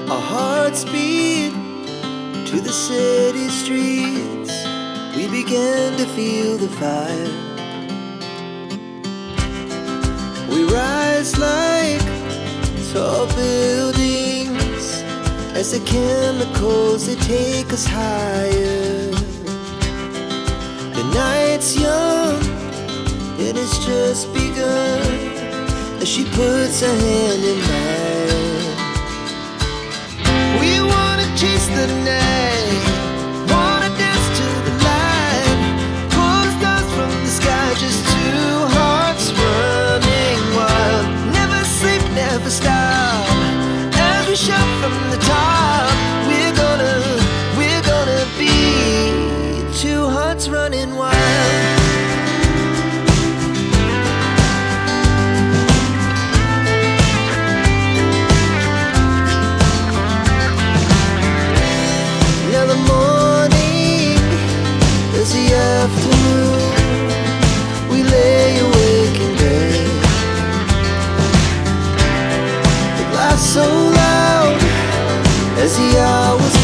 Our hearts beat to the city streets. We began to feel the fire. We rise like tall buildings as the chemicals, they take us higher. The night's young and it's just begun as she puts her hand in mine. We wanna chase the night, wanna dance to the light, pull stars from the sky, just two hearts running wild. Never sleep, never stop, as we shout from the top. We're gonna be two hearts running wild. Now the morning is the afternoon. We lay awake in bed. The laughs so loud as the hours